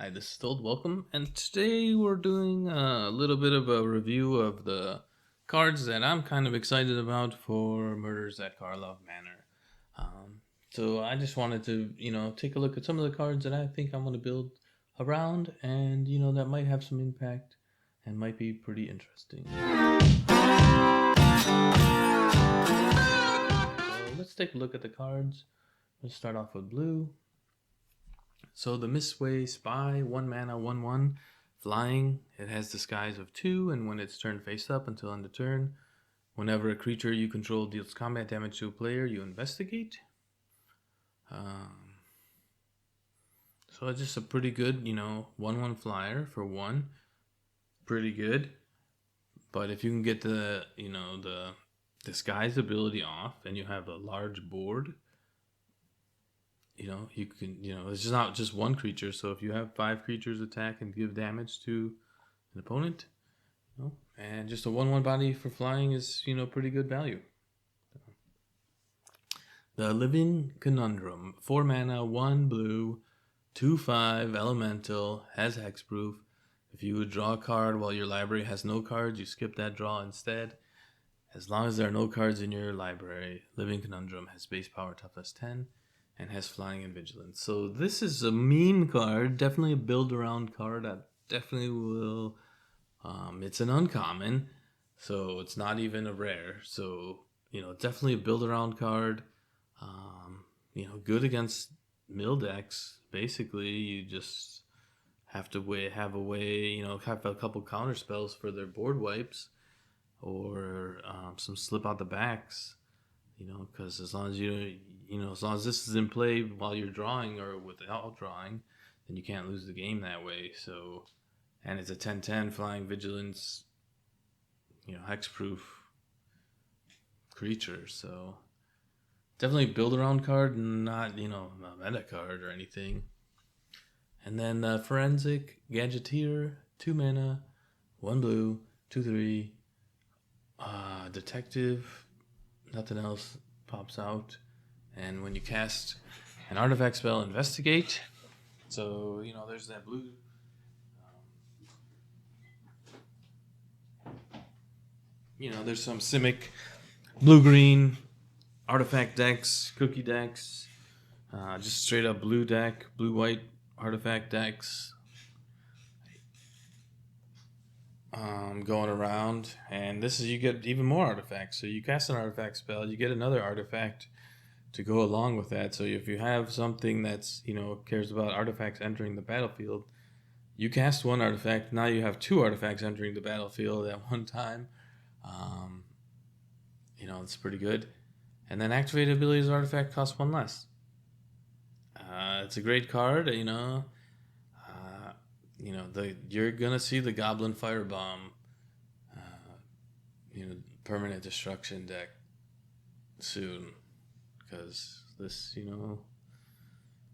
Hi, this is Told. Welcome, and today we're doing a little bit of a review of the cards that I'm kind of excited about for Murders at Karlov Manor. Um, so I just wanted to, take a look at some of the cards that I think I want to build around, and that might have some impact and might be pretty interesting. So let's take a look at the cards. Let's start off with blue. So the Mistway Spy, 1 mana, 1/1, flying. It has Disguise of 2, and when it's turned face up until end of turn, whenever a creature you control deals combat damage to a player, you investigate. Um, so it's just a pretty good, 1/1 flyer for 1. Pretty good. But if you can get the Disguise ability off and you have a large board, you can, it's just not just one creature. So if you have 5 creatures attack and give damage to an opponent, and just a 1/1 body for flying is, pretty good value. The Living Conundrum, 4 mana, 1 blue, 2/5 elemental, has hexproof. If you would draw a card while your library has no cards, you skip that draw instead. As long as there are no cards in your library, Living Conundrum has base power toughness 10 and has flying and vigilance. So this is a meme card, definitely a build around card. I definitely will. It's an uncommon, so it's not even a rare. So definitely a build around card. Good against mill decks. Basically, you just have to have a way. Have a couple counter spells for their board wipes, or some slip out the backs. Because as long as as long as this is in play while you're drawing or without drawing, then you can't lose the game that way. So, and it's a 10/10 flying vigilance, hexproof creature. So definitely build around card, not a meta card or anything. And then Forensic Gadgeteer, 2 mana, 1 blue, 2/3. Detective, nothing else pops out. And when you cast an artifact spell, investigate. So, there's that blue. There's some Simic blue-green artifact decks, cookie decks, just straight up blue deck, blue-white artifact decks going around. And this is, you get even more artifacts. So you cast an artifact spell, you get another artifact to go along with that. So if you have something that's, cares about artifacts entering the battlefield, you cast one artifact, now you have 2 artifacts entering the battlefield at one time. It's pretty good. And then activated abilities artifact costs 1 less. It's a great card, you're gonna see the Goblin Firebomb, permanent destruction deck soon, because this,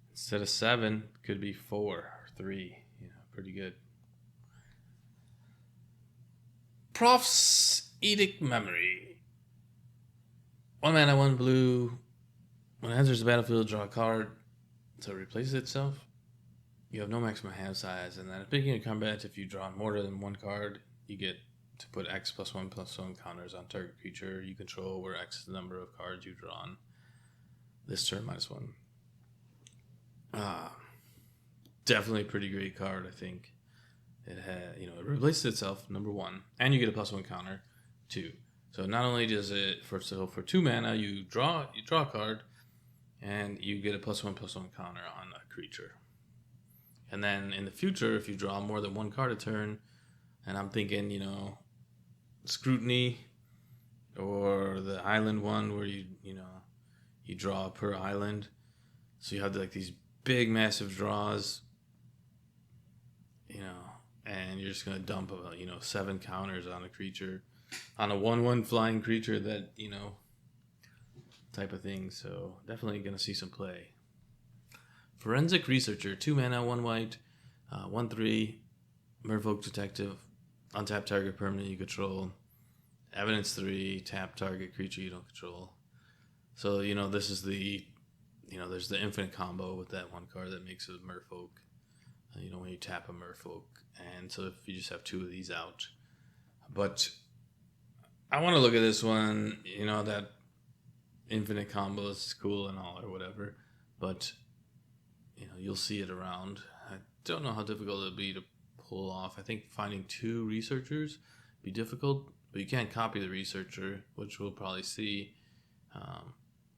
instead of 7, could be 4 or 3. Pretty good. Prof's Edict Memory. 1 mana, 1 blue. When it enters the battlefield, draw a card to replace itself. You have no maximum hand size, and then at the beginning of combat, if you draw more than 1 card, you get to put X +1/+1 counters on target creature you control, where X is the number of cards you've drawn this turn -1. Definitely a pretty great card, I think. It had, it replaces itself, number 1, and you get a +1 counter, 2. So not only does it for 2 mana you draw a card, and you get a +1/+1 counter on a creature. And then in the future, if you draw more than 1 card a turn, and I'm thinking, Scrutiny, or the island one where you draw per island, so you have like these big massive draws, and you're just gonna dump 7 counters on a creature, on a 1/1 flying creature, that type of thing. So definitely gonna see some play. Forensic Researcher, 2 mana, 1 white, 1/3, Merfolk Detective, untap target permanent you control, Evidence 3, tap target creature you don't control. So, this is the, there's the infinite combo with that 1 card that makes it Merfolk. when you tap a merfolk. And so if you just have 2 of these out. But I want to look at this one, that infinite combo is cool and all or whatever. But, you'll see it around. I don't know how difficult it'll be to pull off. I think finding 2 researchers be difficult, but you can't copy the researcher, which we'll probably see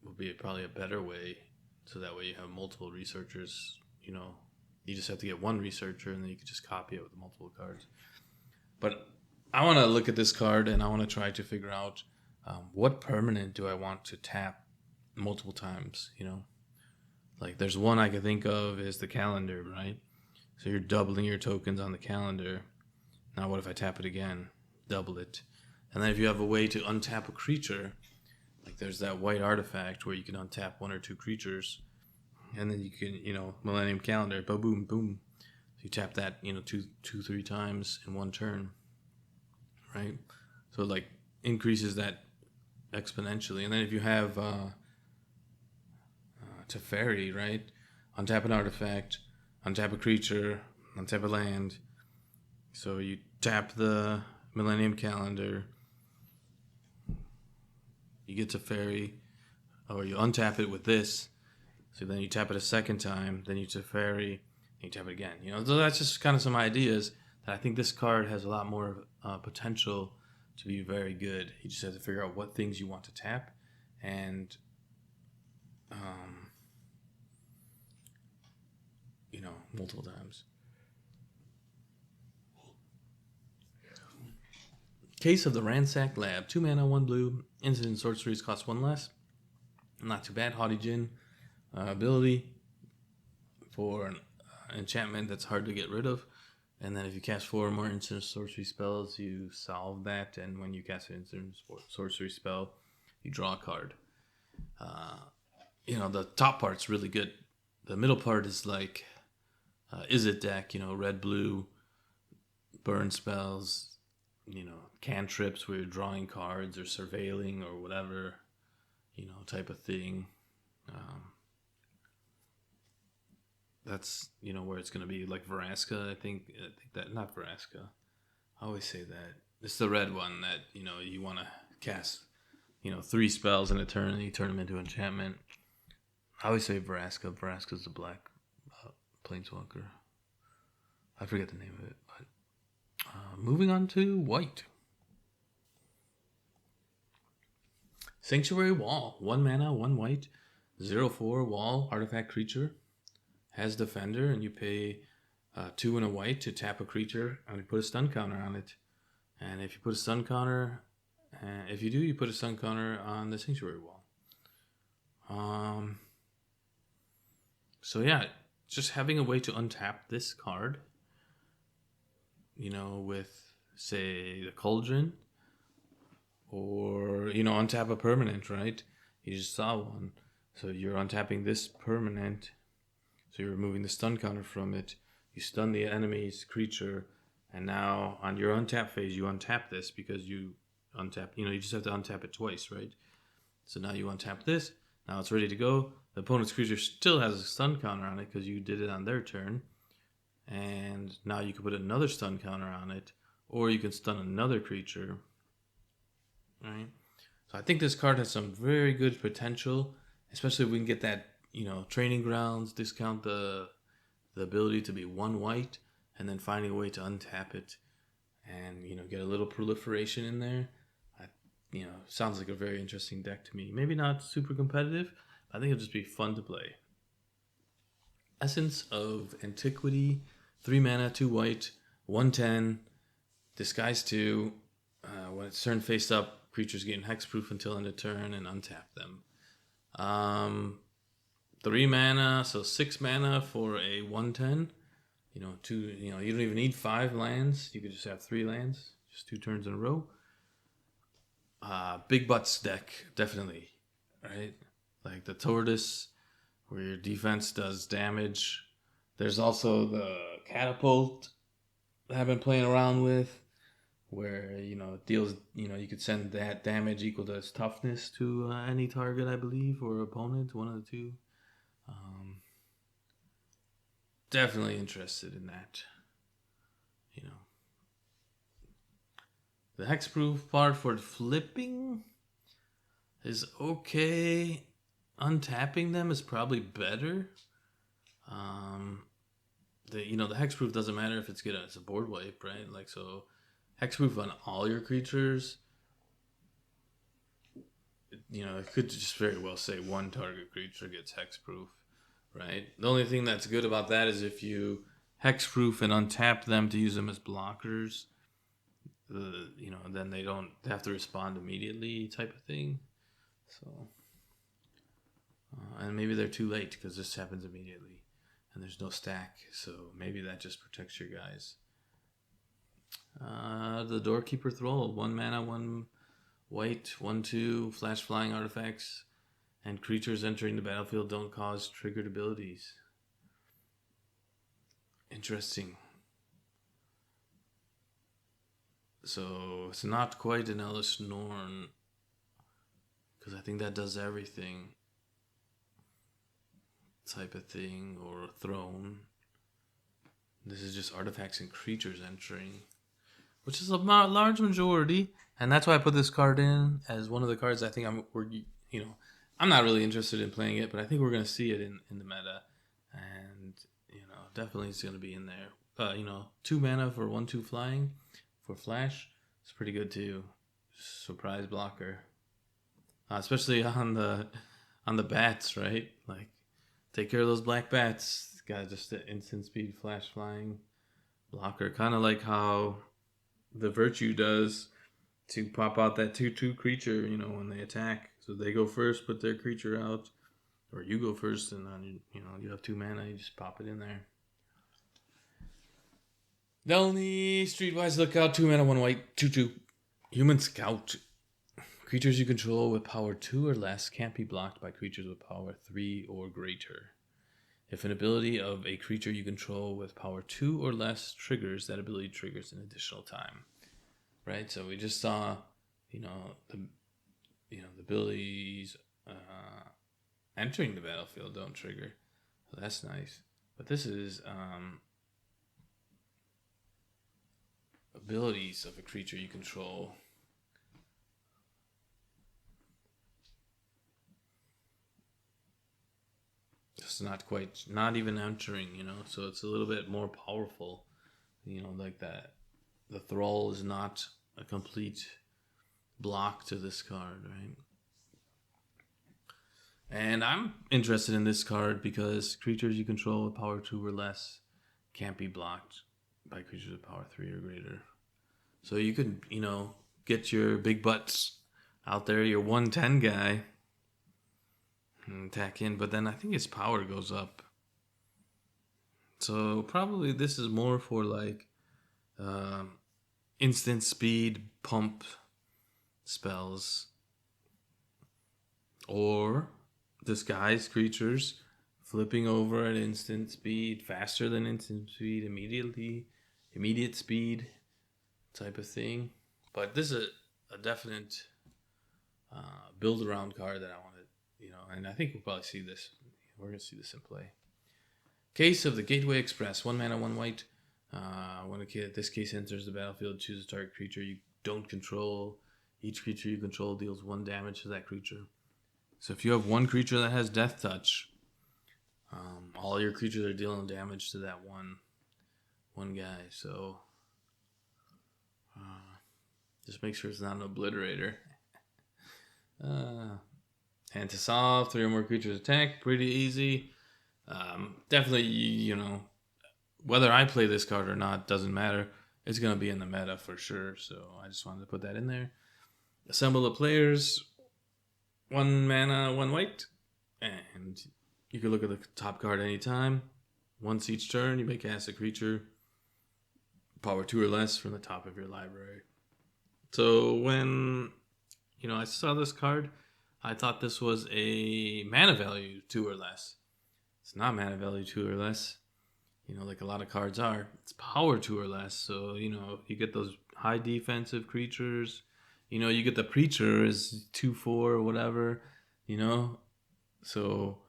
will be probably a better way. So that way you have multiple researchers, you just have to get 1 researcher and then you can just copy it with multiple cards. But I want to look at this card and I want to try to figure out what permanent do I want to tap multiple times, Like there's one I can think of is the calendar, right? So you're doubling your tokens on the calendar. Now what if I tap it again? Double it. And then if you have a way to untap a creature, like there's that white artifact where you can untap 1 or 2 creatures. And then you can, Millennium Calendar, boom, boom, boom. So you tap that, 2-3 times in 1 turn, right? So it like increases that exponentially. And then if you have Teferi, right? Untap an artifact, untap a creature, untap a land. So you tap the Millennium Calendar, you get Teferi, or you untap it with this. So then you tap it a second time, then you Teferi, and you tap it again. So that's just kind of some ideas that I think this card has a lot more potential to be very good. You just have to figure out what things you want to tap, and multiple times. Case of the Ransacked Lab. 2 mana, 1 blue. Instant sorceries cost 1 less. Not too bad. Haughty Djinn ability for an enchantment that's hard to get rid of. And then if you cast 4 or more instant sorcery spells, you solve that. And when you cast an instant sorcery spell, you draw a card. The top part's really good. The middle part is like Izzet deck, red, blue, burn spells, cantrips where you're drawing cards or surveilling or whatever, type of thing. That's, where it's going to be like Vraska. I think that, not Vraska. I always say that. It's the red one that, you want to cast, 3 spells in a turn and you turn them into enchantment. I always say Vraska. Vraska's the black planeswalker. I forget the name of it, but moving on to white. Sanctuary Wall. 1 mana, 1 white, 0/4 wall, artifact creature. Has defender, and you pay 2 and a white to tap a creature, and you put a stun counter on it. And if you put a stun counter, if you do, you put a stun counter on the Sanctuary Wall. So yeah, just having a way to untap this card, with, say, the Cauldron, or, untap a permanent, right? You just saw one. So you're untapping this permanent, so you're removing the stun counter from it. You stun the enemy's creature, and now on your untap phase, you untap this because you untap, you just have to untap it twice, right? So now you untap this. Now it's ready to go. The opponent's creature still has a stun counter on it because you did it on their turn. And now you can put another stun counter on it, or you can stun another creature. Right? So I think this card has some very good potential, especially if we can get that, training grounds, discount the ability to be 1 white, and then finding a way to untap it and, get a little proliferation in there. Sounds like a very interesting deck to me. Maybe not super competitive, but I think it'll just be fun to play. Essence of Antiquity. 3 mana, 2 white, 1/10, disguise 2. When it's turn face up, creatures gain hexproof until end of turn and untap them. 3 mana, so 6 mana for a 1/10. You don't even need 5 lands. You could just have 3 lands, just 2 turns in a row. Big butts deck, definitely, right? Like the Tortoise, where your defense does damage. There's also the Catapult that I've been playing around with, where, it deals, you could send that damage equal to its toughness to any target, I believe, or opponent, one of the two. definitely interested in that. You know, the hexproof part for flipping is okay. Untapping them is probably better. Um, the hexproof doesn't matter if it's a board wipe, right? Like, so hexproof on all your creatures. It could just very well say one target creature gets hexproof, right? The only thing that's good about that is if you hexproof and untap them to use them as blockers, then they don't have to respond immediately, type of thing. So, and maybe they're too late because this happens immediately, and there's no stack, so maybe that just protects your guys. The Doorkeeper Thrall, 1 mana, 1 white, 1/2 flash flying artifacts, and creatures entering the battlefield don't cause triggered abilities. Interesting. So it's not quite an Ellis Norn, because I think that does everything type of thing, or a throne. This is just artifacts and creatures entering, which is a large majority, and that's why I put this card in as one of the cards I think I'm not really interested in playing it, but I think we're going to see it in the meta, and definitely it's going to be in there. 2 mana for 1/2 flying for flash. It's pretty good too. Surprise blocker, especially on the bats, right? Like, take care of those black bats. It's got just an instant speed flash flying blocker, kind of like how the Virtue does to pop out that 2/2 creature, when they attack. So they go first, put their creature out, or you go first, and then you have 2 mana, you just pop it in there. The only Streetwise Lookout, 2 mana, 1 white, 2/2 Human Scout. Creatures you control with power 2 or less can't be blocked by creatures with power 3 or greater. If an ability of a creature you control with power 2 or less triggers, that ability triggers an additional time. Right? So we just saw, the abilities entering the battlefield don't trigger. So that's nice. But this is abilities of a creature you control. It's not even entering, so it's a little bit more powerful, like that. The Thrall is not a complete block to this card, right? And I'm interested in this card because creatures you control with power 2 or less can't be blocked by creatures with power 3 or greater. So you could, get your big butts out there, your 110 guy, and attack in, but then I think his power goes up. So probably this is more for like instant speed pump spells, or disguise creatures flipping over at instant speed, faster than instant speed, immediate speed type of thing. But this is a definite build around card that I wanted, and I think we'll probably see this. We're going to see this in play. Case of the Gateway Express, 1 mana, 1 white. When this case enters the battlefield, choose a target creature you don't control. Each creature you control deals 1 damage to that creature. So if you have one creature that has Death Touch, all your creatures are dealing damage to that one guy. So just make sure it's not an Obliterator. And to solve 3 or more creatures attack, pretty easy. Definitely, whether I play this card or not doesn't matter. It's going to be in the meta for sure. So I just wanted to put that in there. Assemble the players. 1 mana, 1 white. And you can look at the top card anytime. Once each turn, you may cast a creature power 2 or less from the top of your library. So when I saw this card, I thought this was a mana value 2 or less. It's not mana value 2 or less, like a lot of cards are. It's power 2 or less. So, you get those high defensive creatures. You get the Preacher as 2/4 or whatever, So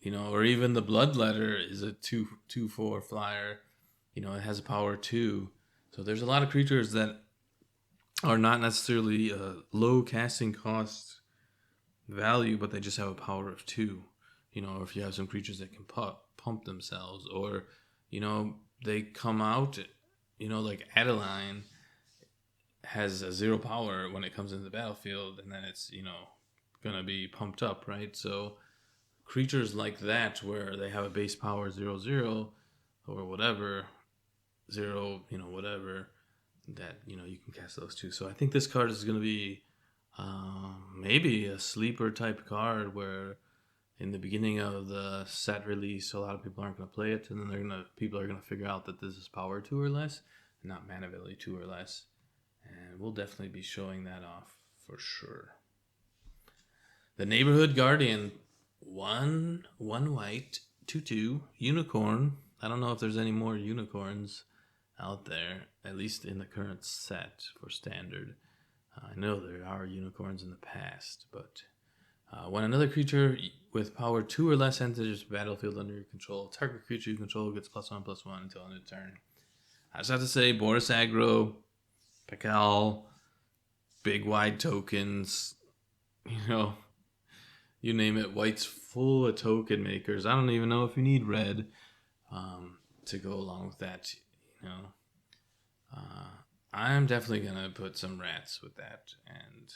or even the Bloodletter is a 2/4 flyer. It has a power 2. So there's a lot of creatures that are not necessarily low casting cost value, but they just have a power of 2. Or if you have some creatures that can pump themselves, or they come out, like Adeline has a 0 power when it comes into the battlefield, and then it's gonna be pumped up, right? So creatures like that, where they have a base power 0/0 or whatever, 0, whatever, that you can cast those too. So I think this card is going to be maybe a sleeper type card, where in the beginning of the set release, a lot of people aren't going to play it, and then people are going to figure out that this is power 2 or less, and not mana ability 2 or less, and we'll definitely be showing that off for sure. The Neighborhood Guardian, 1 white, 2/2 unicorn. I don't know if there's any more unicorns out there, at least in the current set for standard. I know there are unicorns in the past, but when another creature with power 2 or less enters the battlefield under your control, target creature you control gets +1/+1 until end of turn. I just have to say, Boris Aggro, Pakal, big wide tokens, you name it. White's full of token makers. I don't even know if you need red to go along with that. I'm definitely gonna put some rats with that, and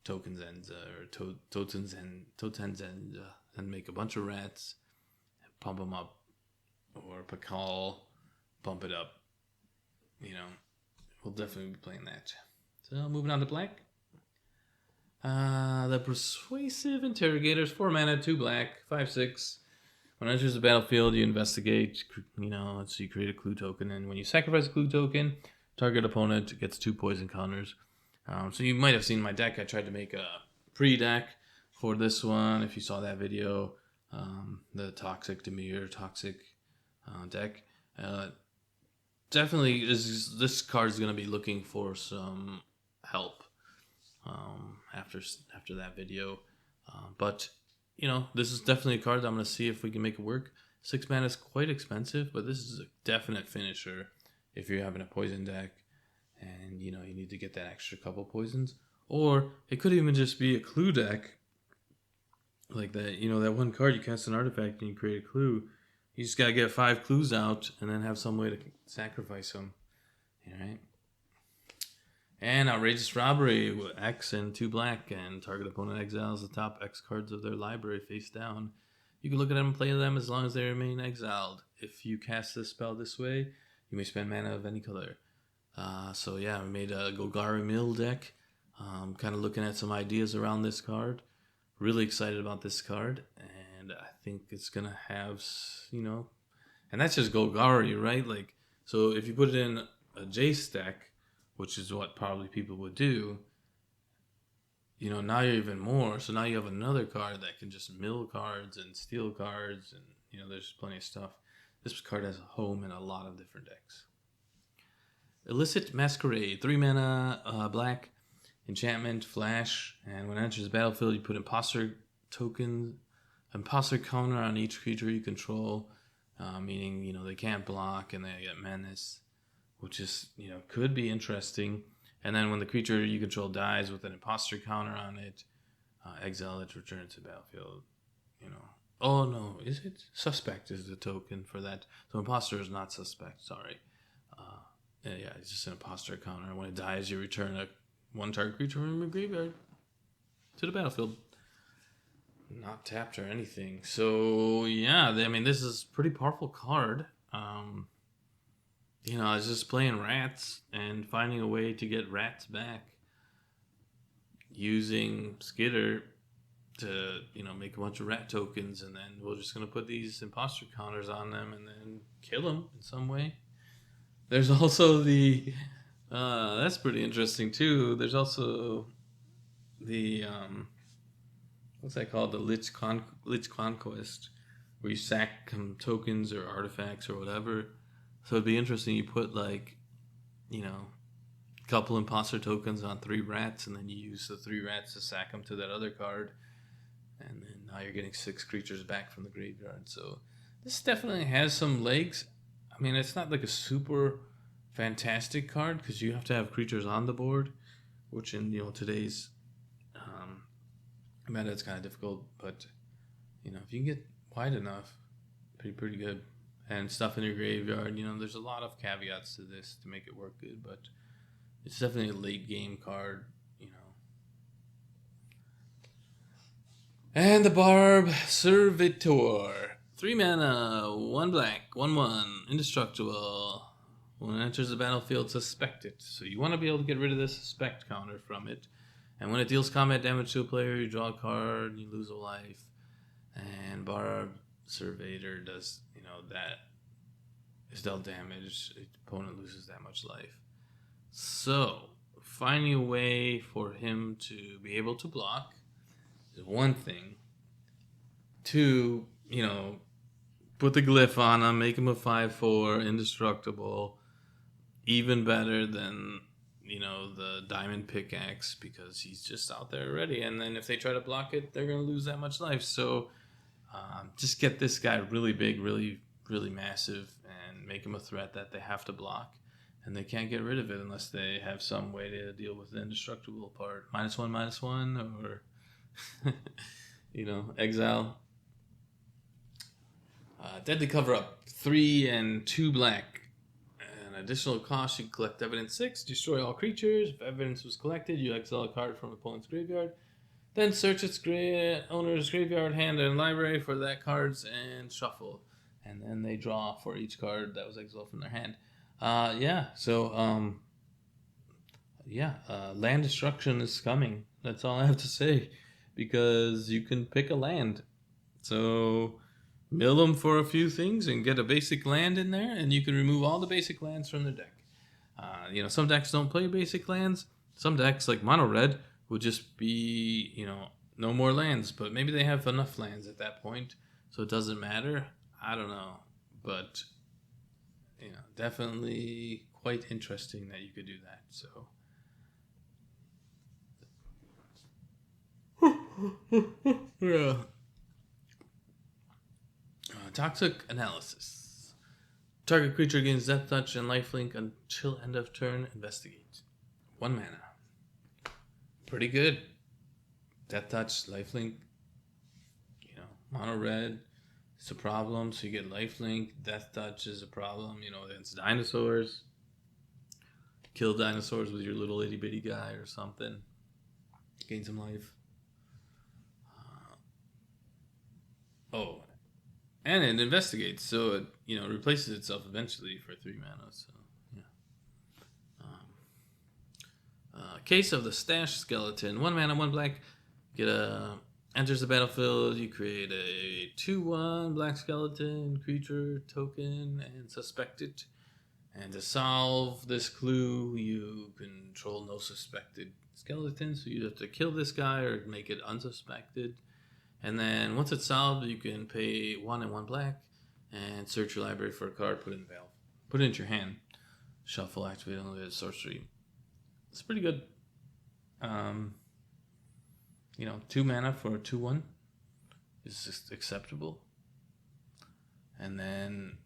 Totenzenza or Totenzenza, and make a bunch of rats and pump them up, or Pakal, bump it up. We'll definitely be playing that. So moving on to black. The Persuasive Interrogators, 4 mana, 2 black, 5/6. When it enters the battlefield, you investigate, so you create a clue token, and when you sacrifice a clue token, target opponent gets 2 poison counters. So you might have seen my deck. I tried to make a pre-deck for this one, if you saw that video, the Toxic Demir deck. Definitely, this card is going to be looking for some help after that video. But this is definitely a card that I'm going to see if we can make it work. 6 mana is quite expensive, but this is a definite finisher if you're having a poison deck and you need to get that extra couple poisons. Or it could even just be a clue deck, like that. That one card, you cast an artifact and you create a clue. You just gotta get 5 clues out and then have some way to sacrifice them. Alright. And Outrageous Robbery with X and 2 black, and target opponent exiles the top X cards of their library face down. You can look at them and play them as long as they remain exiled. If you cast this spell this way, you may spend mana of any color. So yeah, we made a Golgari Mill deck. Kind of looking at some ideas around this card. Really excited about this card, and I think it's gonna have, and that's just Golgari, right? Like, so if you put it in a Jace deck, which is what probably people would do, now you're even more. So now you have another card that can just mill cards and steal cards, and there's plenty of stuff. This card has a home in a lot of different decks. Illicit Masquerade, 3 mana, black, enchantment, flash, and when it enters the battlefield, you put imposter counter on each creature you control, meaning they can't block and they get menace, which is could be interesting. And then when the creature you control dies with an imposter counter on it, exile it, return to the battlefield. Oh no, is it? Suspect is the token for that. So imposter is not suspect. Sorry. Yeah, it's just an imposter counter. When it dies, you return a 1 target creature from your graveyard to the battlefield, not tapped or anything. So yeah, this is a pretty powerful card. I was just playing rats and finding a way to get rats back using Skitter to make a bunch of rat tokens, and then we're just gonna put these imposter counters on them and then kill them in some way. There's also the that's pretty interesting too. There's also the what's that called? The Lich Conquest, where you sack some tokens or artifacts or whatever. So it'd be interesting. You put a couple imposter tokens on 3 rats, and then you use the 3 rats to sack them to that other card, and then Now you're getting 6 creatures back from the graveyard. So this definitely has some legs. I mean, it's not like a super fantastic card because you have to have creatures on the board, which in today's meta it's kind of difficult. But if you can get wide enough, pretty good. And stuff in your graveyard, there's a lot of caveats to this to make it work good, but it's definitely a late game card. And the Barb Servitor. 3 mana, 1 black, 1/1, indestructible. When it enters the battlefield, suspect it. So you want to be able to get rid of the suspect counter from it. And when it deals combat damage to a player, you draw a card, you lose a life. And Barb Servitor does, that is dealt damage. The opponent loses that much life. So, finding a way for him to be able to block is one thing. 2, put the glyph on him, make him a 5/4, indestructible. Even better than, the diamond pickaxe because he's just out there already. And then if they try to block it, they're going to lose that much life. So just get this guy really big, really, really massive, and make him a threat that they have to block. And they can't get rid of it unless they have some way to deal with the indestructible part. -1/-1, or, exile. Deadly Cover Up. 3 and 2 black. An additional cost, you collect evidence 6. Destroy all creatures. If evidence was collected, you exile a card from opponent's graveyard. Then search its owner's graveyard, hand, and library for that cards and shuffle. And then they draw for each card that was exiled from their hand. Land destruction is coming. That's all I have to say. Because you can pick a land. So mill them for a few things and get a basic land in there, and you can remove all the basic lands from the deck. Some decks don't play basic lands. Some decks, like Mono Red, would just be, no more lands. But maybe they have enough lands at that point, so it doesn't matter. I don't know. But, definitely quite interesting that you could do that. So. Yeah. Toxic Analysis. Target creature gains Death Touch and Lifelink until end of turn. Investigate. 1 mana. Pretty good. Death Touch, Lifelink. Mono Red. It's a problem, so you get Lifelink. Death Touch is a problem, against dinosaurs. Kill dinosaurs with your little itty bitty guy or something. Gain some life. And it investigates, so it replaces itself eventually for 3 mana. So yeah. Case of the Stash Skeleton. 1 mana, 1 black. Enters the battlefield. You create a 2/1 black skeleton creature token and suspect it. And to solve this clue, you control no suspected skeletons. So you have to kill this guy or make it unsuspected. And then once it's solved, you can pay 1 and 1 black and search your library for a card, put it in valve. Put it into your hand. Shuffle, activate, unlimited sorcery. It's pretty good. 2 mana for a 2/1 is just acceptable. And then,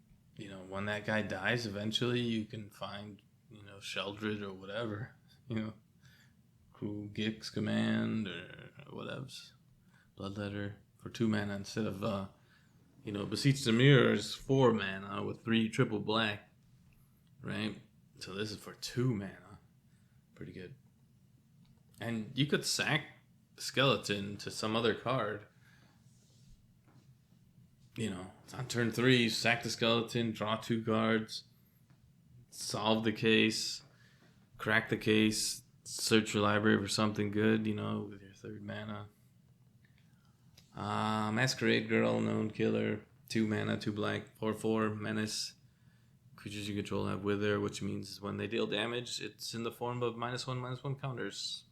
when that guy dies, eventually you can find, Sheldred or whatever, Cruel Gix Command or whatevs. Bloodletter for 2 mana instead of, Beseech the Mirror is 4 mana with 3 triple black, right? So this is for 2 mana. Pretty good. And you could sack Skeleton to some other card. On turn 3, you sack the Skeleton, draw 2 cards, solve the case, crack the case, search your library for something good, with your 3rd mana. Masquerade Girl, Known Killer, 2 mana, 2 black, 4/4, Menace. Creatures you control have Wither, which means when they deal damage, it's in the form of -1/-1 counters.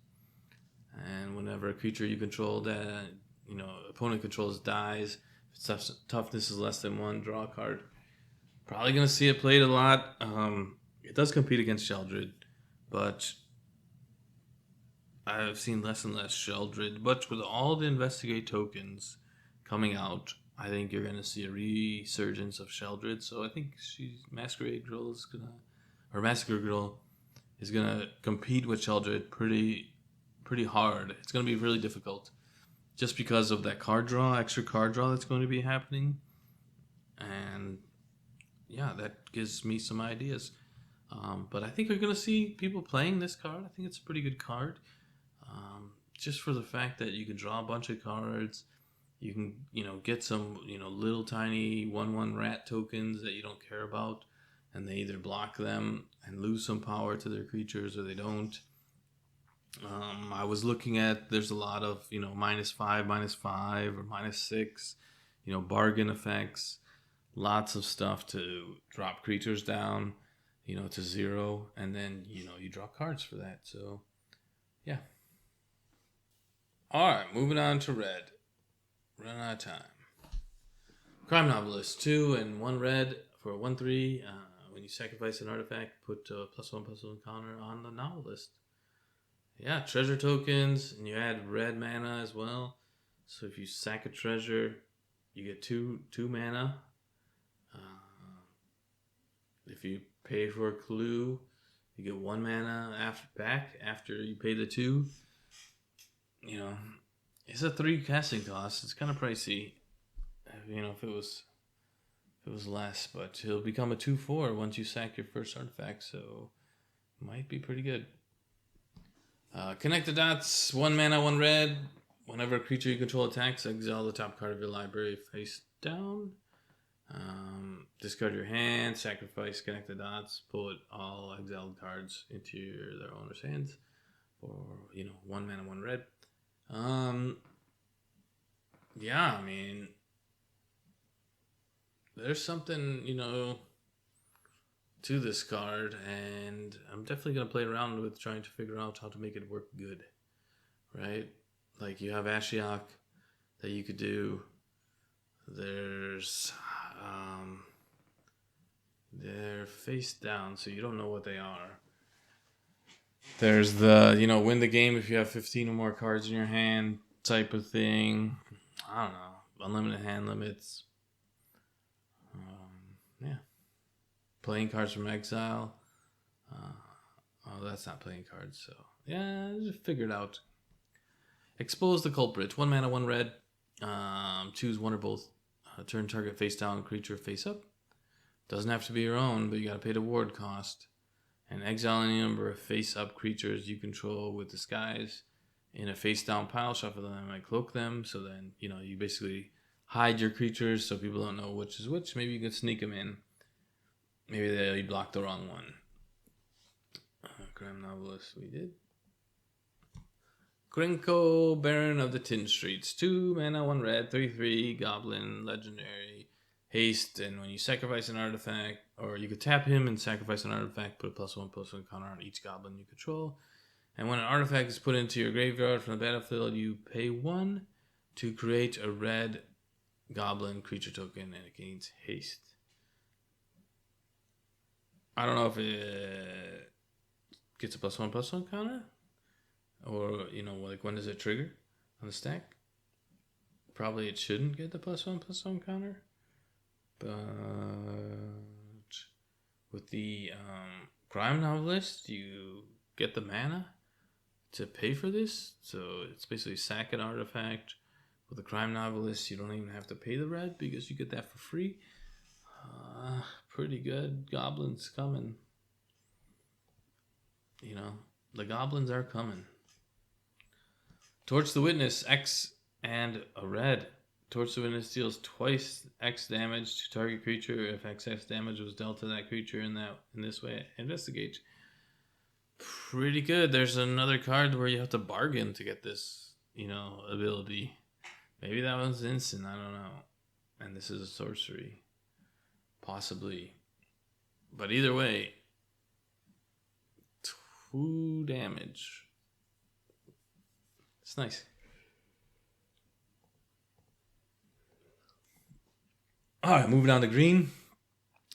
And whenever a creature you control that, opponent controls dies, if its toughness is less than 1, draw a card. Probably going to see it played a lot. It does compete against Sheldred, but I've seen less and less Sheldred. But with all the Investigate tokens, coming out. I think you're going to see a resurgence of Sheldred. So I think Massacre Girl is gonna compete with Sheldred pretty hard. It's gonna be really difficult, just because of that extra card draw that's going to be happening, and yeah, that gives me some ideas. But I think we're gonna see people playing this card. I think it's a pretty good card, just for the fact that you can draw a bunch of cards. You can, get some, little tiny 1/1 rat tokens that you don't care about, and they either block them and lose some power to their creatures, or they don't. I was looking at, there's a lot of, -5, or -6, bargain effects, lots of stuff to drop creatures down, to 0, and then, you draw cards for that. So, yeah. All right, moving on to red. Run out of time. Crime Novelist, 2 and 1 red for a 1/3. When you sacrifice an artifact, put a +1/+1 counter on the Novelist. Yeah, treasure tokens, and you add red mana as well. So if you sack a treasure, you get two mana. If you pay for a clue, you get 1 mana after you pay the 2. It's a 3 casting cost. It's kind of pricey. If it was less, but he'll become a 2/4 once you sack your first artifact, so might be pretty good. Connect the Dots, 1 mana, 1 red. Whenever a creature you control attacks, exile the top card of your library face down. Discard your hand, sacrifice Connect the Dots, put all exiled cards into their owner's hands for 1 mana, 1 red. Yeah, I mean, there's something, to this card, and I'm definitely going to play around with trying to figure out how to make it work good, right? Like, you have Ashiok that you could do. There's, they're face down, so you don't know what they are. There's the, win the game if you have 15 or more cards in your hand type of thing. I don't know. Unlimited hand limits. Yeah. Playing cards from exile. That's not playing cards, so yeah, just figure it out. Expose the Culprit. 1 mana, 1 red. Choose one or both. Turn target face down, creature face up. Doesn't have to be your own, but you gotta pay the ward cost. And exile any number of face up creatures you control with Disguise in a face down pile. Shuffle them and cloak them. So then, you basically hide your creatures so people don't know which is which. Maybe you can sneak them in. Maybe they blocked the wrong one. Crime Novelist, we did. Krenko, Baron of the Tin Streets. 2 mana, 1 red, 3/3, Goblin, Legendary, Haste, and when you sacrifice an artifact, or you could tap him and sacrifice an artifact, put a +1/+1 counter on each Goblin you control. And when an artifact is put into your graveyard from the battlefield, you pay 1 to create a red Goblin creature token, and it gains Haste. I don't know if it gets a +1/+1 counter, or like when does it trigger on the stack. Probably it shouldn't get the +1/+1 counter, but with the Crime Novelist, you get the mana to pay for this. So it's basically sack an artifact. With the Crime Novelist, you don't even have to pay the red because you get that for free. Pretty good. Goblins coming. The goblins are coming. Torch the Witness, X and a red. Torch the Witness deals twice X damage to target creature if XX damage was dealt to that creature in this way. Investigate. Pretty good. There's another card where you have to bargain to get this, ability. Maybe that one's instant. I don't know. And this is a sorcery. Possibly. But either way, 2 damage. It's nice. Alright, moving on to green.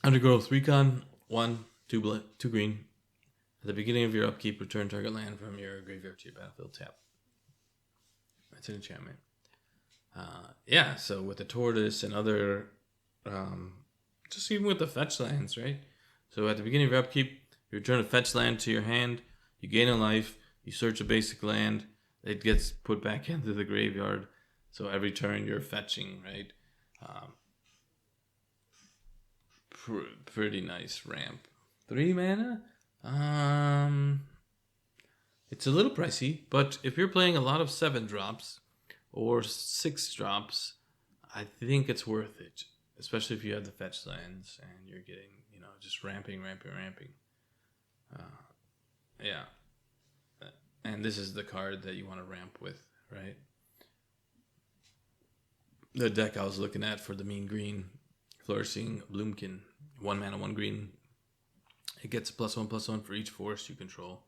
Undergrowth Recon. 1, 2 green. At the beginning of your upkeep, return target land from your graveyard to your battlefield tap. That's an enchantment. Yeah, so with the tortoise and other, um, just even with the fetch lands, right? So at the beginning of your upkeep, you return a fetch land to your hand, you gain a life, you search a basic land, it gets put back into the graveyard. So every turn you're fetching, right? Um, Pretty nice ramp. 3 mana? Um, it's a little pricey, but if you're playing a lot of 7 drops or 6 drops, I think it's worth it. Especially if you have the fetch lands and you're getting, just ramping. Uh, yeah. And this is the card that you want to ramp with, right? The deck I was looking at for the mean green, Flourishing Bloomkin. 1 mana, 1 green. It gets +1/+1 for each forest you control.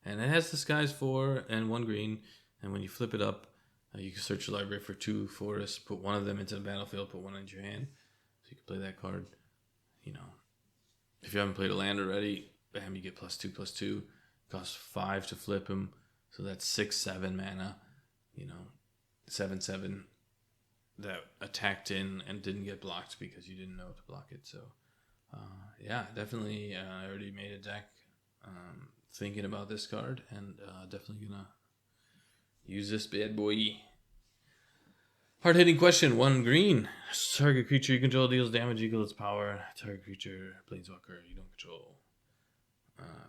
And it has Disguise 4 and 1 green. And when you flip it up, you can search your library for 2 forests, put one of them into the battlefield, put one into your hand. So you can play that card. If you haven't played a land already, bam, you get +2/+2. Costs 5 to flip him. So that's 6/7 mana. 7/7 that attacked in and didn't get blocked because you didn't know to block it. So, yeah, definitely. I already made a deck thinking about this card, and definitely gonna use this bad boy. Hard-hitting question. 1 green. Target creature you control deals damage equal its power. Target creature, planeswalker you don't control.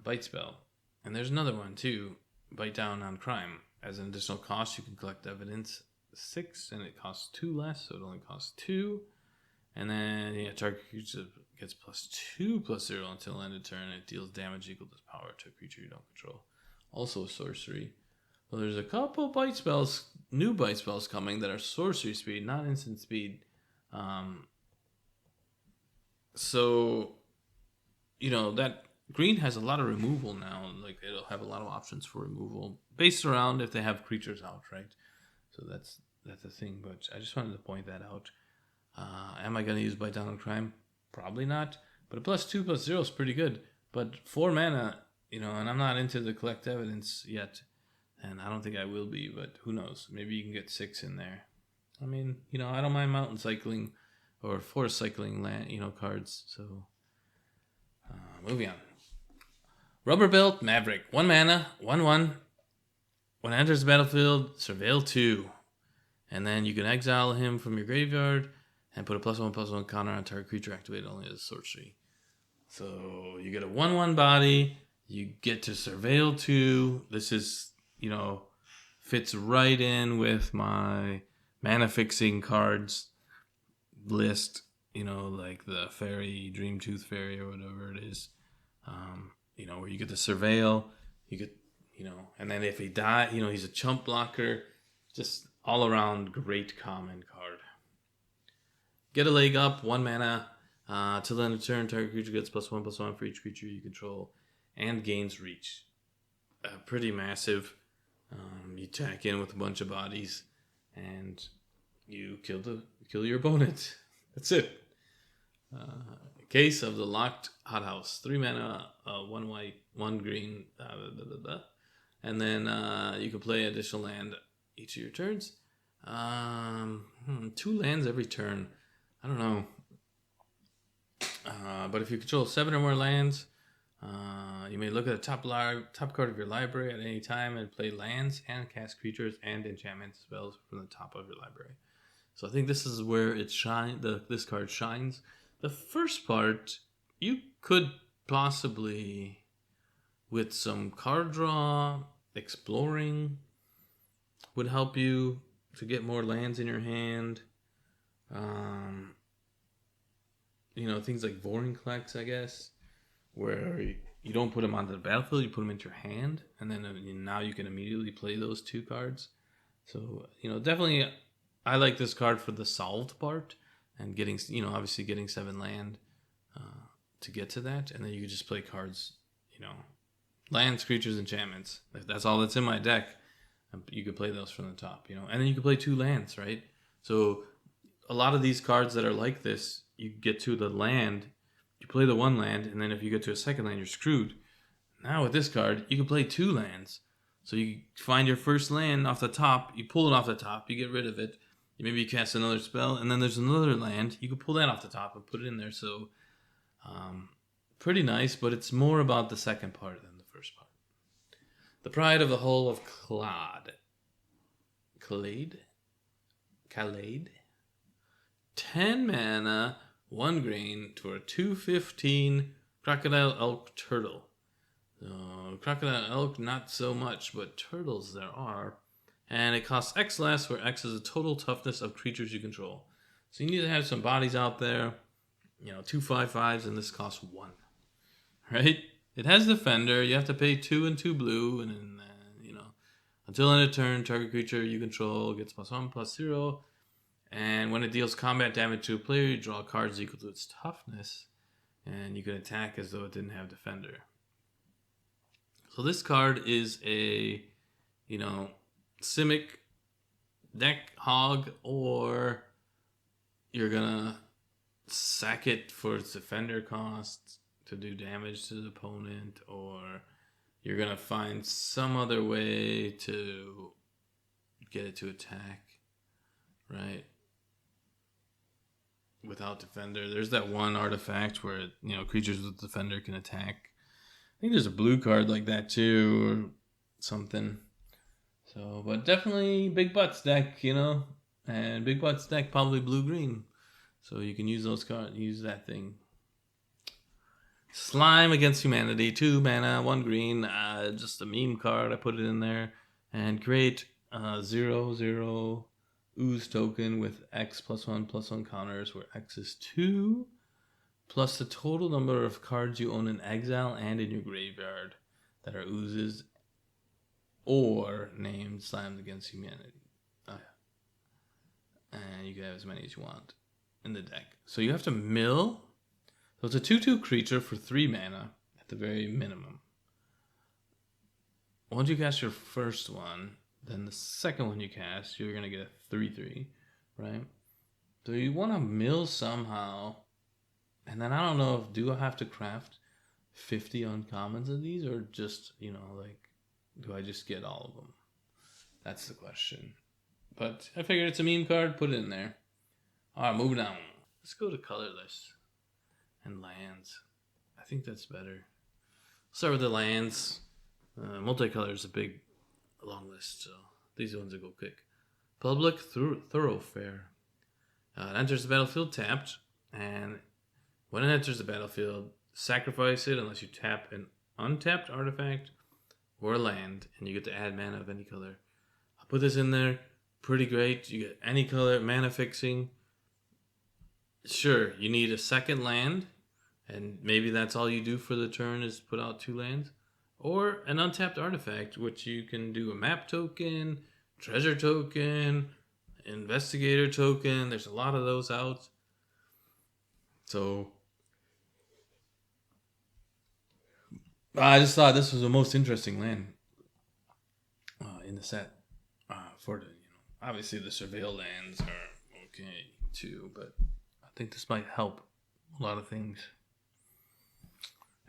Bite spell. And there's another one too. Bite down on crime. As an additional cost, you can collect evidence 6, and it costs 2 less, so it only costs 2. And then target creature gets +2/+0 until end of turn. It deals damage equal to its power to a creature you don't control. Also a sorcery. Well, there's a couple bite spells, new bite spells coming that are sorcery speed, not instant speed. So, that green has a lot of removal now. Like, it'll have a lot of options for removal based around if they have creatures out, right? So that's a thing, but I just wanted to point that out. Am I going to use Bite Down on Crime? Probably not, but a +2/+0 is pretty good. But 4 mana, and I'm not into the collect evidence yet. And I don't think I will be, but who knows? Maybe you can get 6 in there. I mean, I don't mind mountain cycling or forest cycling land, cards. So, moving on. Rubber Belt Maverick. 1 mana, 1/1. When it enters the battlefield, surveil 2. And then you can exile him from your graveyard and put a +1/+1 counter on target creature activated only as a sorcery. So you get a 1/1 body. You get to surveil 2. This is fits right in with my mana fixing cards list, like the fairy, Dreamtooth Fairy, or whatever it is. Where you get to surveil, you get, and then if he die, he's a chump blocker. Just all around great common card. Get a leg up, 1 mana. Till end of turn, target creature gets +1/+1 for each creature you control and gains reach. Pretty massive. You tack in with a bunch of bodies, and you kill your opponent. That's it. Case of the Locked Hothouse. 3 mana, 1 white, 1 green, and then you can play additional land each of your turns. 2 lands every turn. I don't know. But if you control 7 or more lands, you may look at the top card of your library at any time and play lands and cast creatures and enchantment spells from the top of your library. So I think this is where this card shines. The first part, you could possibly, with some card draw, exploring, would help you to get more lands in your hand. Things like Vorinclex, I guess, where you don't put them onto the battlefield, you put them into your hand, and then now you can immediately play those 2 cards. So, definitely I like this card for the solved part and getting, obviously getting 7 land to get to that. And then you can just play cards, lands, creatures, enchantments. If that's all that's in my deck, you could play those from the top, and then you can play 2 lands, right? So a lot of these cards that are like this, you get to the land, you play the 1 land, and then if you get to a second land, you're screwed. Now with this card, you can play 2 lands. So you find your first land off the top, you pull it off the top, you get rid of it, maybe you cast another spell, and then there's another land. You can pull that off the top and put it in there. So, pretty nice, but it's more about the second part than the first part. The Pride of the Hull of Khalade. 10 mana, 1 green for a 2/15 Crocodile Elk Turtle. Crocodile Elk, not so much, but turtles there are. And it costs X less, where X is the total toughness of creatures you control. So you need to have some bodies out there. 2 5/5s, and this costs 1. Right? It has Defender. You have to pay 2 and 2 blue, and then, until end of turn, target creature you control gets +1/+0. And when it deals combat damage to a player, you draw cards equal to its toughness, and you can attack as though it didn't have Defender. So this card is a, Simic deck hog, or you're gonna sack it for its Defender cost to do damage to the opponent, or you're gonna find some other way to get it to attack, right? Without Defender. There's that one artifact where, creatures with Defender can attack. I think there's a blue card like that too, or something. So, but definitely Big Butts deck, and Big Butts deck probably blue-green. So you can use those cards, use that thing. Slime Against Humanity, 2 mana, 1 green, just a meme card. I put it in there, and create 0/0 ooze token with X +1/+1 counters, where X is 2, plus the total number of cards you own in exile and in your graveyard that are oozes or named Slimes Against Humanity. And you can have as many as you want in the deck. So you have to mill. So it's a 2/2 creature for 3 mana at the very minimum. Once you cast your first one, then the second one you cast, you're going to get a 3/3, right? So you want to mill somehow. And then I don't know do I have to craft 50 uncommons of these, or just, do I just get all of them? That's the question. But I figured it's a meme card, put it in there. Alright, moving on. Let's go to colorless and lands. I think that's better. Start with the lands. Multicolor is a big, long list, so these ones will go quick. Public Thoroughfare. It enters the battlefield tapped, and when it enters the battlefield, sacrifice it unless you tap an untapped artifact or a land, and you get to add mana of any color. I'll put this in there. Pretty great. You get any color, mana fixing. Sure, you need a second land, and maybe that's all you do for the turn is put out 2 lands. Or an untapped artifact, which you can do a map token, treasure token, investigator token. There's a lot of those out. So I just thought this was the most interesting land in the set. For the, obviously the surveil lands are okay too, but I think this might help a lot of things.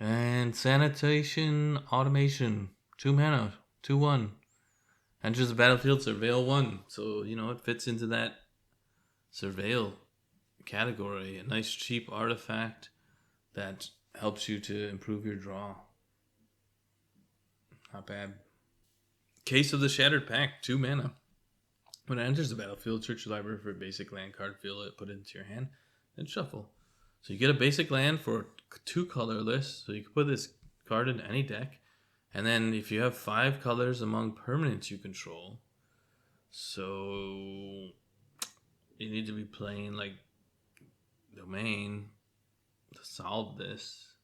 And Sanitation Automation, 2 mana, 2/1. Enters the battlefield, surveil 1. So, it fits into that surveil category. A nice cheap artifact that helps you to improve your draw. Not bad. Case of the Shattered Pack, 2 mana. When it enters the battlefield, search your library for a basic land card, fill it, put it into your hand, and shuffle. So you get a basic land for 2 colorless, so you can put this card into any deck. And then if you have 5 colors among permanents you control, so you need to be playing like Domain to solve this.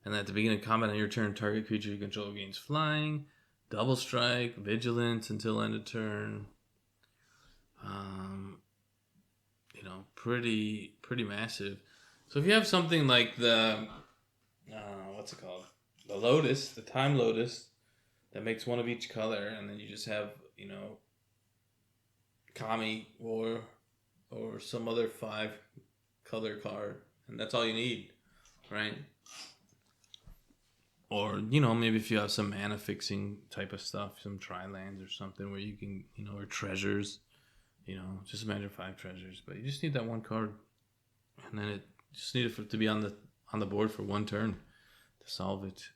And at the beginning of combat on your turn, target creature you control gains flying, double strike, vigilance until end of turn. Pretty massive. So if you have something like the what's it called? The Lotus, the Time Lotus, that makes 1 of each color, and then you just have, Kami or some other 5 color card, and that's all you need, right? Or, maybe if you have some mana fixing type of stuff, some tri-lands or something where you can, or treasures, Just imagine 5 treasures, but you just need that one card, and then it just need it to be on the board for one turn to solve it.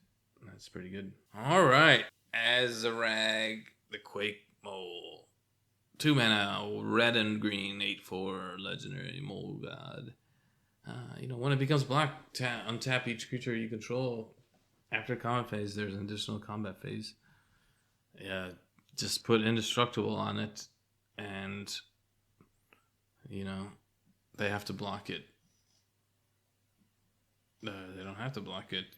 That's pretty good. All right, Azarag, the Quake Mole, 2 mana, red and green, 8/4 legendary mole god. When it becomes black, untap each creature you control. After combat phase, there's an additional combat phase. Yeah, just put indestructible on it, and they have to block it. They don't have to block it.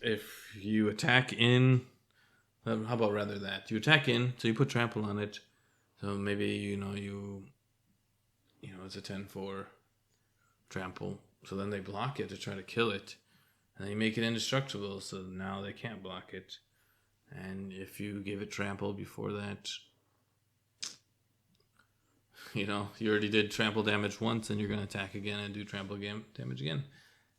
If you attack in, how about rather that you attack in, so you put trample on it. So maybe it's a 10/4 trample. So then they block it to try to kill it. And then you make it indestructible, so now they can't block it. And if you give it trample before that, you already did trample damage once, and you're going to attack again and do trample damage again.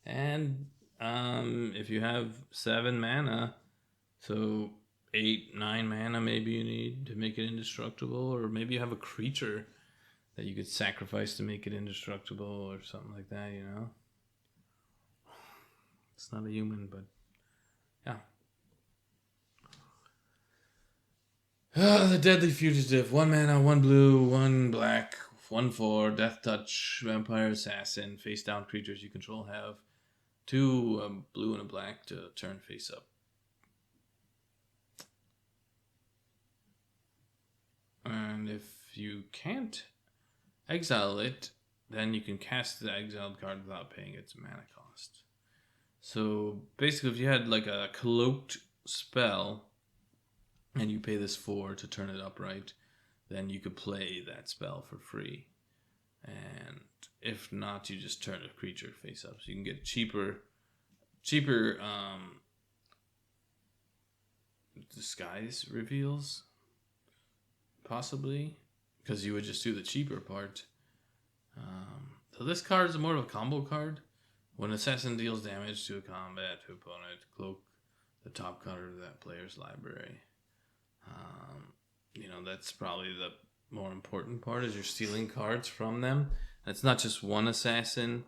And if you have 7 mana, so 8, 9 mana maybe you need to make it indestructible, or maybe you have a creature that you could sacrifice to make it indestructible or something like that, It's not a human, but yeah. The Deadly Fugitive. 1 mana, 1 blue, 1 black, 1/4, Death Touch, Vampire Assassin. Face down creatures you control have 2 blue and a black to turn face up. And if you can't exile it, then you can cast the exiled card without paying its mana cost. So basically, if you had like a cloaked spell and you pay this 4 to turn it upright, then you could play that spell for free. And if not, you just turn a creature face up. So you can get cheaper disguise reveals, possibly, because you would just do the cheaper part. So this card is more of a combo card. When assassin deals damage to a combat to opponent, cloak the top card of that player's library. That's probably the more important part, is you're stealing cards from them. And it's not just one assassin,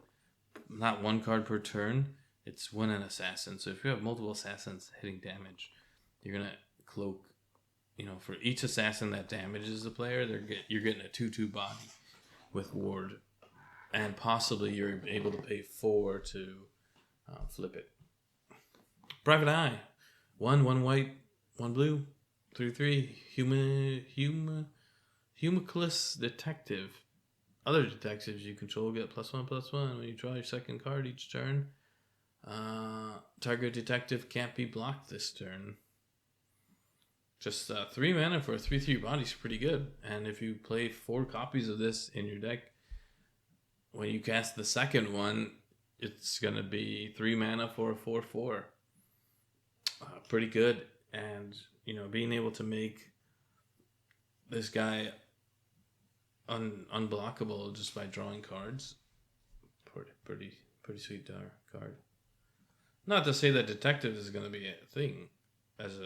not 1 card per turn. It's when an assassin. So if you have multiple assassins hitting damage, you're going to cloak, for each assassin that damages the player, you're getting a 2/2 body with ward. And possibly you're able to pay 4 to flip it. Private Eye. 1 white, 1 blue, 3/3. Humulus Detective. Other detectives you control get +1/+1 when you draw your second card each turn. Target detective can't be blocked this turn. Just 3 mana for a 3/3 body is pretty good. And if you play 4 copies of this in your deck, when you cast the second one, it's going to be 3 mana for a 4/4. Pretty good. And, being able to make this guy unblockable just by drawing cards, pretty sweet card. Not to say that detective is going to be a thing as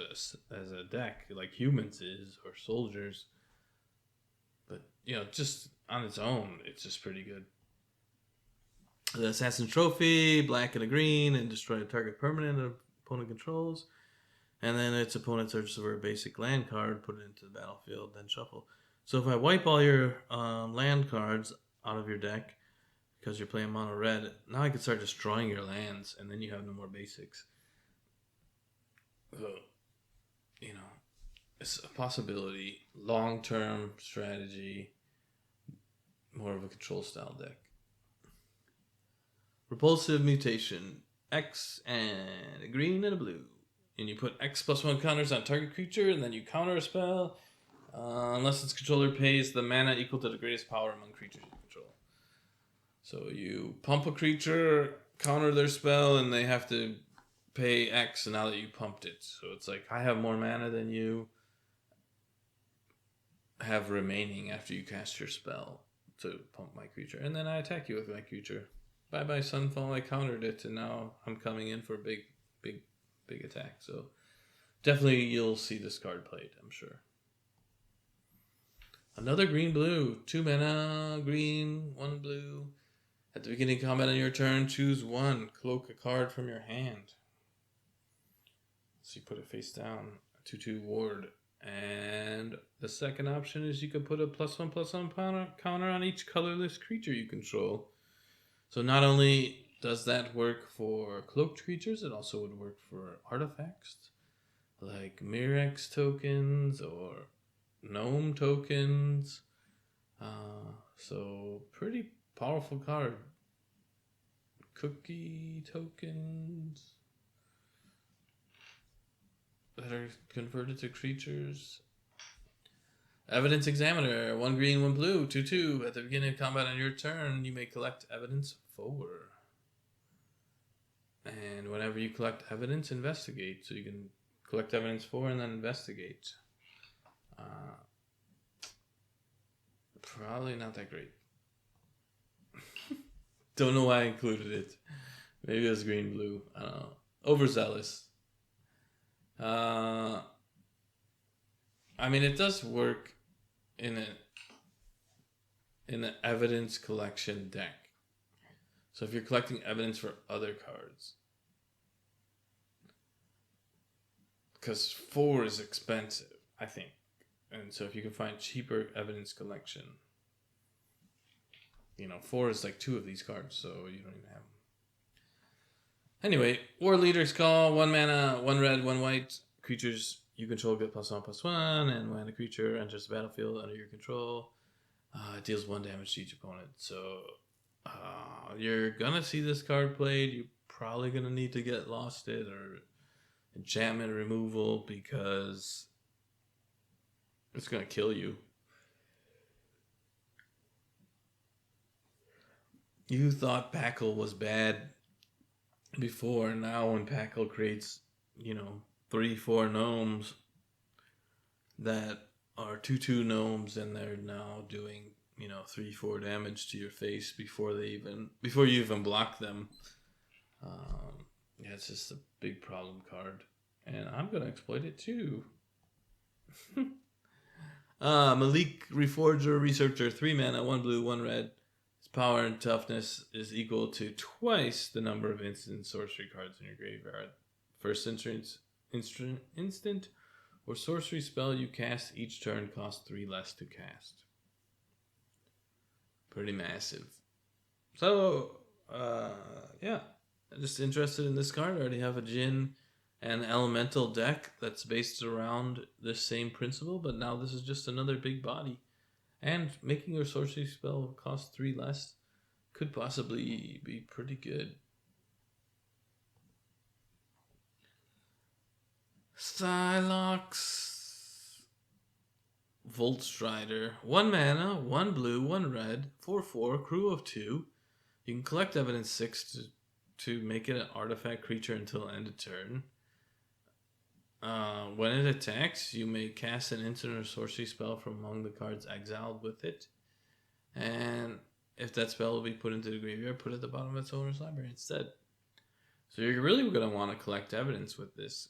a deck like humans is, or soldiers, but just on its own, it's just pretty good. The Assassin Trophy, black and a green, and destroy a target permanent an opponent controls. And then its opponent searches for a basic land card, put it into the battlefield, then shuffle. So if I wipe all your land cards out of your deck, because you're playing mono red, now I can start destroying your lands, and then you have no more basics. So, it's a possibility. Long-term strategy, more of a control style deck. Repulsive Mutation. X and a green and a blue. And you put X +1 counters on target creature, and then you counter a spell, unless its controller pays the mana equal to the greatest power among creatures you control. So you pump a creature, counter their spell, and they have to pay X now that you pumped it. So it's like, I have more mana than you have remaining after you cast your spell to pump my creature. And then I attack you with my creature. Bye-bye, Sunfall. I countered it, and now I'm coming in for a big attack. So definitely you'll see this card played, I'm sure. Another green blue. 2 mana, green, 1 blue. At the beginning of combat on your turn, choose one. Cloak a card from your hand. So you put it face down. 2/2 ward. And the second option is you could put a +1/+1 counter on each colorless creature you control. So not only does that work for cloaked creatures, it also would work for artifacts like Mirex tokens or gnome tokens. So pretty powerful card. Cookie tokens that are converted to creatures. Evidence Examiner, 1 green, 1 blue, 2/2. At the beginning of combat on your turn, you may collect evidence 4. And whenever you collect evidence, investigate. So you can collect evidence 4 and then investigate. Probably not that great. Don't know why I included it. Maybe it was green, blue. I don't know. Overzealous. I mean, it does work in an evidence collection deck. So if you're collecting evidence for other cards, because 4 is expensive, I think, and so if you can find cheaper evidence collection, 4 is like 2 of these cards, so you don't even have them. Anyway, War Leader's Call, 1 mana, 1 red, 1 white. Creatures you control get +1/+1, and when a creature enters the battlefield under your control, it deals 1 damage to each opponent. So you're gonna see this card played. You're probably gonna need to get Losted or enchantment removal because it's gonna kill you. You thought Packle was bad before. Now when Packle creates, 3-4 gnomes that are 2/2 gnomes, and they're now doing 3-4 damage to your face before you even block them. Yeah, it's just a big problem card, and I'm gonna exploit it too. Malik Reforger Researcher, 3 mana, 1 blue, 1 red. His power and toughness is equal to twice the number of instant sorcery cards in your graveyard. First instant or sorcery spell you cast each turn costs 3 less to cast. Pretty massive. So, yeah. I'm just interested in this card. I already have a Djinn and Elemental deck that's based around this same principle, but now this is just another big body. And making your sorcery spell cost 3 less could possibly be pretty good. Psylocke Volt Strider, 1 mana, 1 blue, 1 red, 4/4, crew of 2. You can collect evidence 6 to make it an artifact creature until end of turn. When it attacks, you may cast an instant or sorcery spell from among the cards exiled with it. And if that spell will be put into the graveyard, put it at the bottom of its owner's library instead. So you're really going to want to collect evidence with this,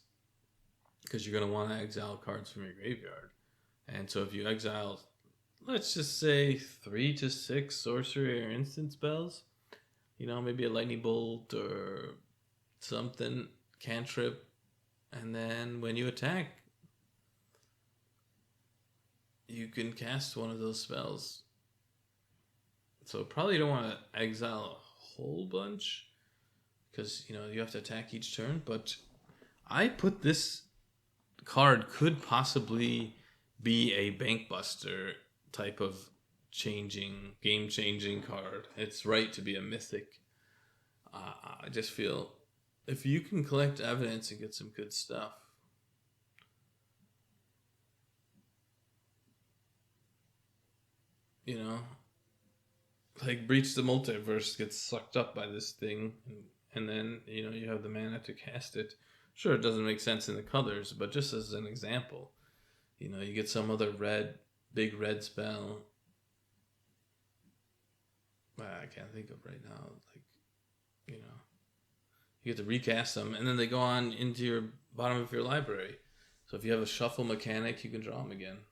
because you're going to want to exile cards from your graveyard. And so if you exile, let's just say 3 to 6 sorcery or instant spells, maybe a lightning bolt or something, cantrip, and then when you attack, you can cast one of those spells. So probably don't want to exile a whole bunch, because you have to attack each turn. But I put this card could possibly be a Bankbuster type of game-changing card. It's right to be a mythic. I just feel if you can collect evidence and get some good stuff, like Breach the Multiverse gets sucked up by this thing, and then you have the mana to cast it. Sure, it doesn't make sense in the colors, but just as an example, you get some other big red spell. I can't think of right now. You get to recast them, and then they go on into your bottom of your library. So if you have a shuffle mechanic, you can draw them again.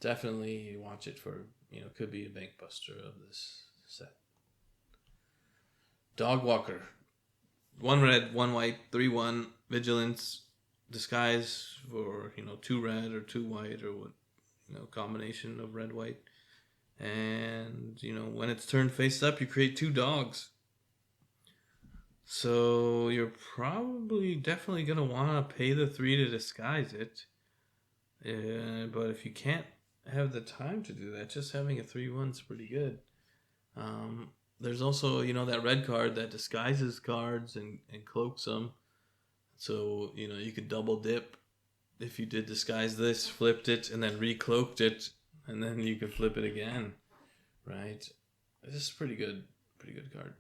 definitely watch it for, could be a bank buster of this set. Dog Walker. 1 red, 1 white, 3/1, vigilance, disguise for, 2 red or 2 white or what, combination of red, white. And, when it's turned face up, you create 2 dogs. So you're probably definitely going to want to pay the 3 to disguise it. But if you can't have the time to do that, just having a 3/1 is pretty good. There's also, that red card that disguises cards and cloaks them. So, you could double dip if you did disguise this, flipped it, and then recloaked it, and then you could flip it again, right? This is pretty good card.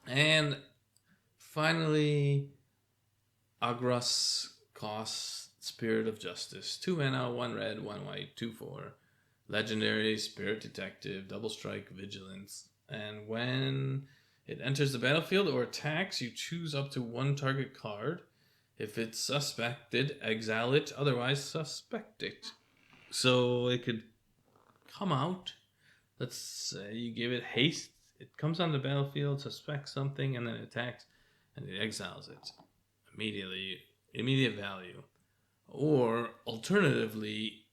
And finally, Agros costs Spirit of Justice. 2 mana, 1 red, 1 white, 2/4. Legendary, Spirit Detective, double strike, vigilance. And when it enters the battlefield or attacks, you choose up to 1 target card. If it's suspected, exile it, otherwise suspect it. So it could come out. Let's say you give it haste. It comes on the battlefield, suspects something, and then it attacks, and it exiles it immediately. Immediate value. Or alternatively,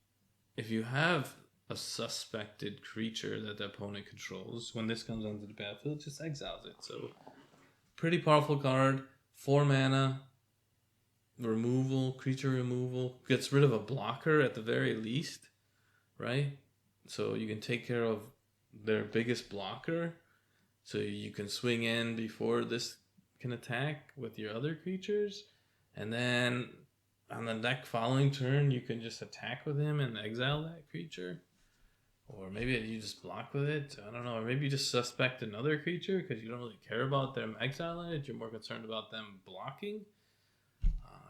if you have a suspected creature that the opponent controls, when this comes onto the battlefield, just exiles it. So, pretty powerful card. 4 mana, removal, creature removal. Gets rid of a blocker at the very least, right? So you can take care of their biggest blocker. So you can swing in before this can attack with your other creatures. And then on the deck following turn, you can just attack with him and exile that creature. Or maybe you just block with it. I don't know. Or maybe you just suspect another creature because you don't really care about them exiling it. You're more concerned about them blocking.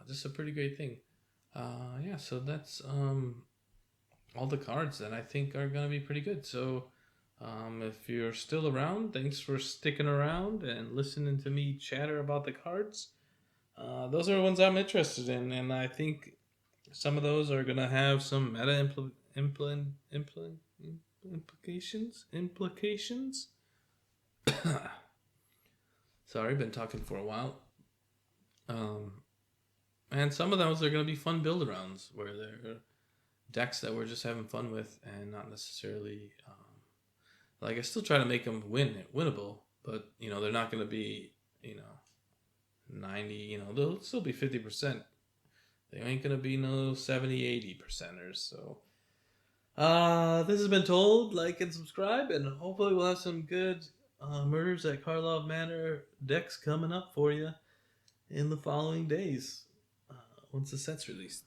Just a pretty great thing. Yeah, so that's all the cards that I think are going to be pretty good. So if you're still around, thanks for sticking around and listening to me chatter about the cards. Those are the ones I'm interested in, and I think some of those are going to have some meta implications. Sorry, been talking for a while. And some of those are going to be fun build arounds where they're decks that we're just having fun with and not necessarily I still try to make them winnable, but they're not going to be 90, they'll still be 50%. They ain't going to be no 70-80 percenters. So this has been Told. Like and subscribe, and hopefully we'll have some good Murders at Karlov Manor decks coming up for you in the following days once the set's released.